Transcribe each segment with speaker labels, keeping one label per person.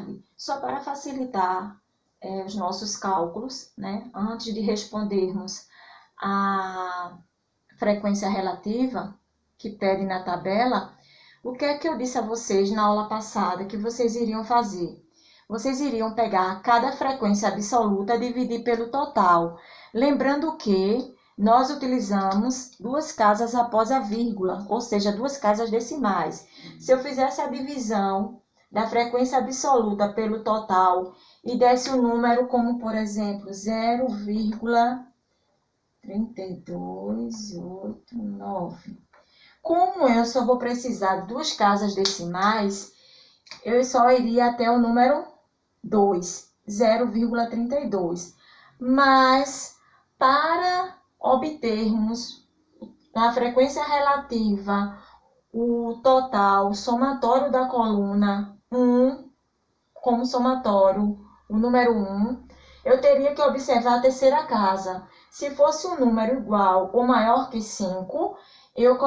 Speaker 1: tarde, só para facilitar os nossos cálculos, né? Antes de respondermos a frequência relativa que pede na tabela, o que é que eu disse a vocês na aula passada que vocês iriam fazer? Vocês iriam pegar cada frequência absoluta e dividir pelo total. Lembrando que nós utilizamos duas casas após a vírgula, ou seja, duas casas decimais. Se eu fizesse a divisão da frequência absoluta pelo total e desse um número como, por exemplo, 0,32889. Como eu só vou precisar de duas casas decimais, eu só iria até o número 2, 0,32. Mas, para obtermos na frequência relativa o total, o somatório da coluna 1, como somatório, o número 1, eu teria que observar a terceira casa. Se fosse um número igual ou maior que 5, eu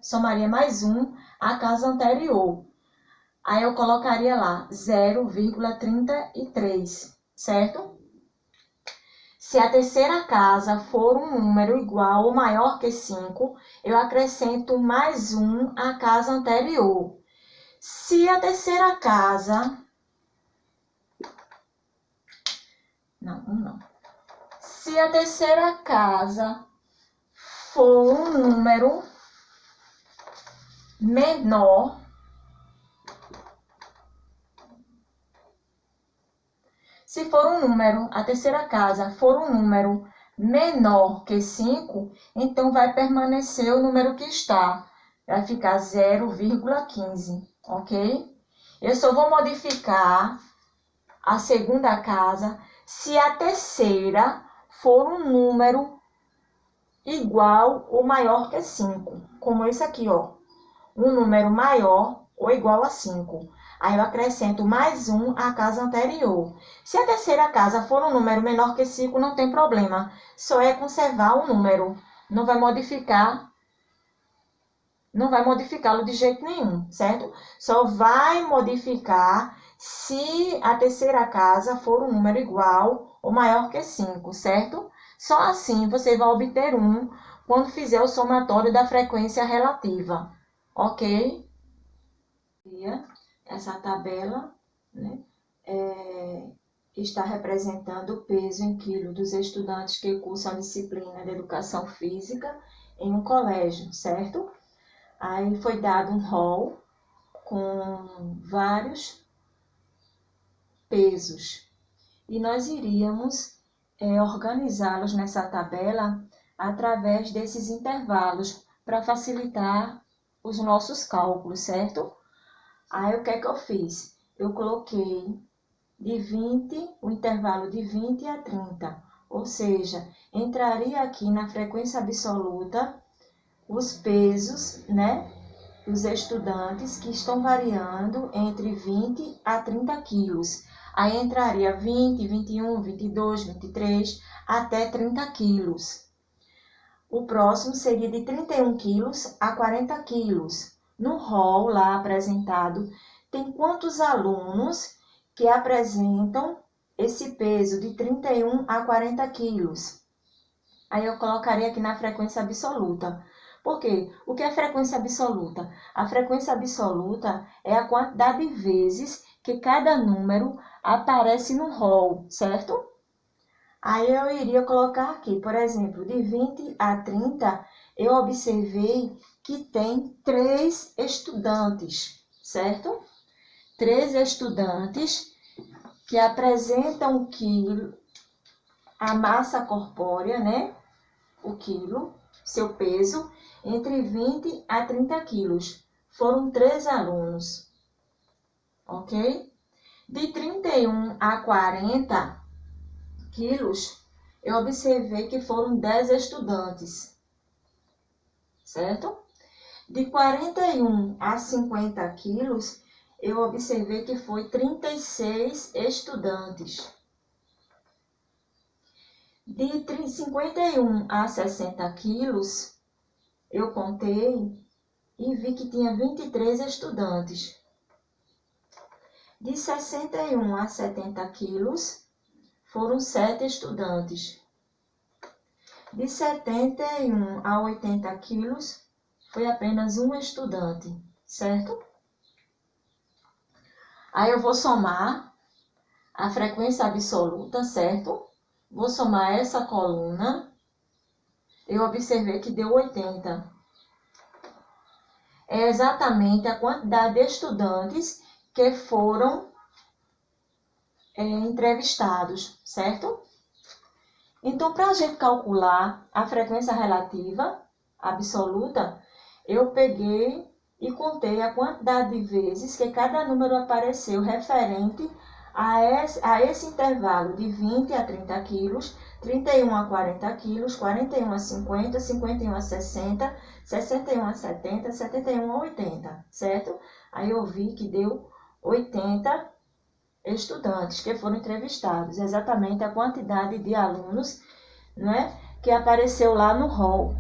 Speaker 1: somaria mais 1 à casa anterior. Aí eu colocaria lá 0,33, certo? Se a terceira casa for um número igual ou maior que 5, eu acrescento mais 1 à casa anterior. Se a terceira casa... Se a terceira casa for um número menor, a terceira casa for um número menor que 5, então vai permanecer o número que está. Vai ficar 0,15, ok? Eu só vou modificar a segunda casa se a terceira for um número igual ou maior que 5. Como esse aqui, ó. Um número maior ou igual a 5. Aí eu acrescento mais 1 à casa anterior. Se a terceira casa for um número menor que 5, não tem problema. Só é conservar o número. Não vai modificá-lo de jeito nenhum, certo? Só vai modificar se a terceira casa for um número igual ou maior que 5, certo? Só assim você vai obter 1 quando fizer o somatório da frequência relativa, ok? Essa tabela, né, está representando o peso em quilo dos estudantes que cursam a disciplina de educação física em um colégio, certo? Aí foi dado um rol com vários pesos e nós iríamos organizá-los nessa tabela através desses intervalos para facilitar os nossos cálculos, certo? Aí o que é que eu fiz? Eu coloquei o intervalo de 20 a 30, ou seja, entraria aqui na frequência absoluta os pesos, né, dos estudantes que estão variando entre 20 a 30 quilos. Aí entraria 20, 21, 22, 23, até 30 quilos. O próximo seria de 31 quilos a 40 quilos. No rol lá apresentado, tem quantos alunos que apresentam esse peso de 31 a 40 quilos? Aí eu colocaria aqui na frequência absoluta. Por quê? O que é frequência absoluta? A frequência absoluta é a quantidade de vezes que cada número aparece no rol, certo? Aí eu iria colocar aqui, por exemplo, de 20 a 30, eu observei que tem 3 estudantes, certo? 3 estudantes que apresentam o quilo, a massa corpórea, né? O quilo, seu peso, entre 20 a 30 quilos. Foram 3 alunos, ok? De 31 a 40 quilos, eu observei que foram 10 estudantes, certo? De 41 a 50 quilos, eu observei que foi 36 estudantes. De 51 a 60 quilos, eu contei e vi que tinha 23 estudantes. De 61 a 70 quilos, foram 7 estudantes. De 71 a 80 quilos, foi apenas um estudante, certo? Aí eu vou somar a frequência absoluta, certo? Vou somar essa coluna. Eu observei que deu 80. É exatamente a quantidade de estudantes que foram entrevistados, certo? Então, para a gente calcular a frequência relativa absoluta, eu peguei e contei a quantidade de vezes que cada número apareceu referente a esse intervalo de 20 a 30 quilos, 31 a 40 quilos, 41 a 50, 51 a 60, 61 a 70, 71 a 80, certo? Aí eu vi que deu 80 estudantes que foram entrevistados, exatamente a quantidade de alunos, né, que apareceu lá no rol.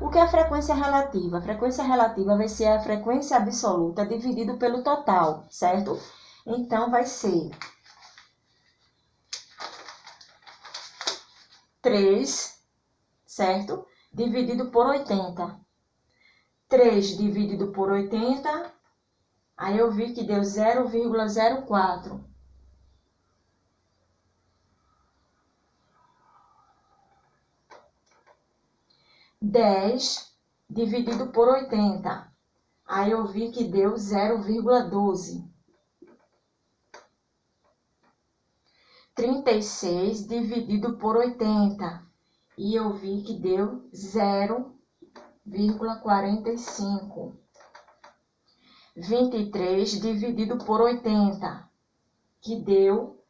Speaker 1: O que é a frequência relativa? A frequência relativa vai ser a frequência absoluta dividido pelo total, certo? Então, vai ser 3, certo? Dividido por 80. 3 dividido por 80, aí eu vi que deu 0,04. 10 dividido por 80. Aí eu vi que deu 0,12. 36 dividido por 80. E eu vi que deu 0,45. 23 dividido por 80, que deu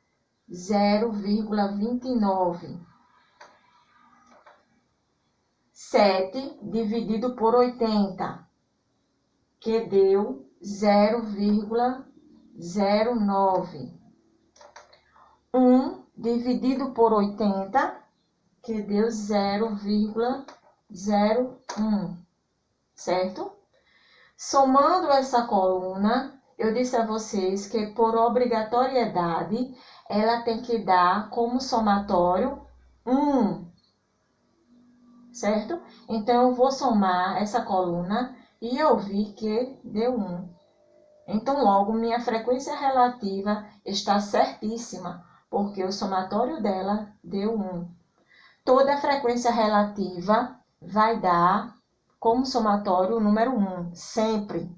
Speaker 1: 0,29. 7 dividido por 80, que deu 0,09. 1 dividido por 80, que deu 0,01, certo? Somando essa coluna, eu disse a vocês que por obrigatoriedade, ela tem que dar como somatório 1. Certo? Então, eu vou somar essa coluna e eu vi que deu 1. Então, logo, minha frequência relativa está certíssima, porque o somatório dela deu 1. Toda frequência relativa vai dar como somatório o número 1, sempre,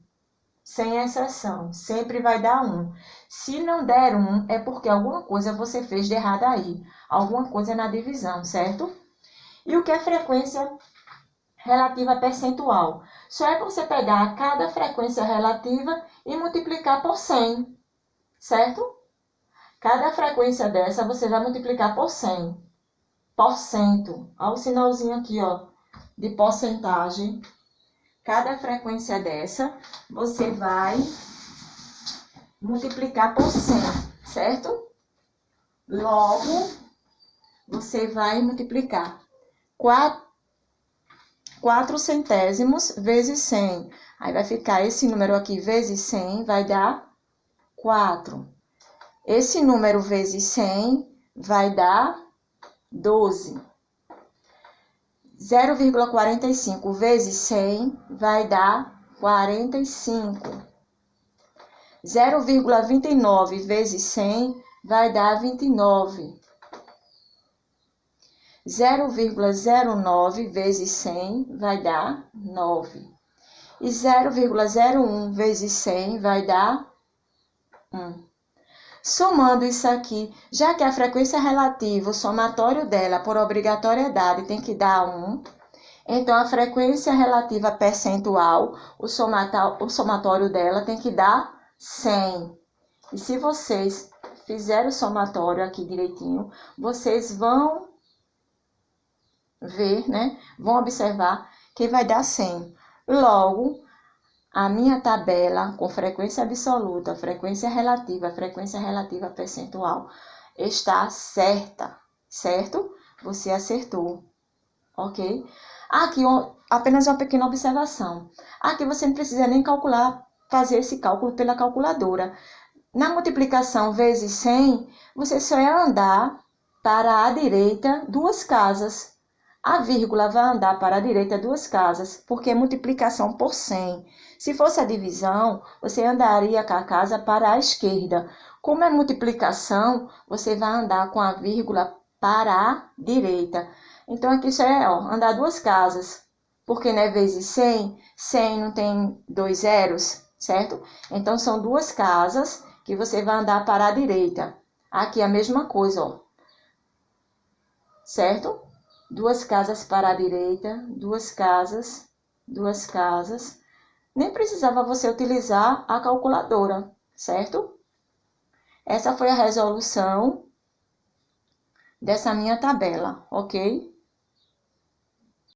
Speaker 1: sem exceção, sempre vai dar 1. Se não der 1, é porque alguma coisa você fez de errado aí, alguma coisa na divisão, certo? E o que é frequência relativa percentual? Só é você pegar cada frequência relativa e multiplicar por 100, certo? Cada frequência dessa você vai multiplicar por 100, por cento. Olha o sinalzinho aqui, ó, de porcentagem. Cada frequência dessa você vai multiplicar por 100, certo? Logo, você vai multiplicar 4 centésimos vezes 100. Aí vai ficar esse número aqui vezes 100, vai dar 4. Esse número vezes 100 vai dar 12. 0,45 vezes 100 vai dar 45. 0,29 vezes 100 vai dar 29. 0,09 vezes 100 vai dar 9. E 0,01 vezes 100 vai dar 1. Somando isso aqui, já que a frequência relativa, o somatório dela, por obrigatoriedade, tem que dar 1, então a frequência relativa percentual, o somatório dela tem que dar 100. E se vocês fizerem o somatório aqui direitinho, vocês vão ver, né? Vão observar que vai dar 100. Logo, a minha tabela com frequência absoluta, frequência relativa percentual está certa, certo? Você acertou, ok? Aqui, apenas uma pequena observação. Aqui você não precisa nem calcular, fazer esse cálculo pela calculadora. Na multiplicação vezes 100, você só ia andar para a direita 2 casas. A vírgula vai andar para a direita 2 casas, porque é multiplicação por 100. Se fosse a divisão, você andaria com a casa para a esquerda. Como é multiplicação, você vai andar com a vírgula para a direita. Então, aqui só é andar 2 casas, porque né, vezes 100, 100 não tem 2 zeros, certo? Então, são 2 casas que você vai andar para a direita. Aqui é a mesma coisa, certo? 2 casas para a direita, 2 casas, 2 casas. Nem precisava você utilizar a calculadora, certo? Essa foi a resolução dessa minha tabela, ok?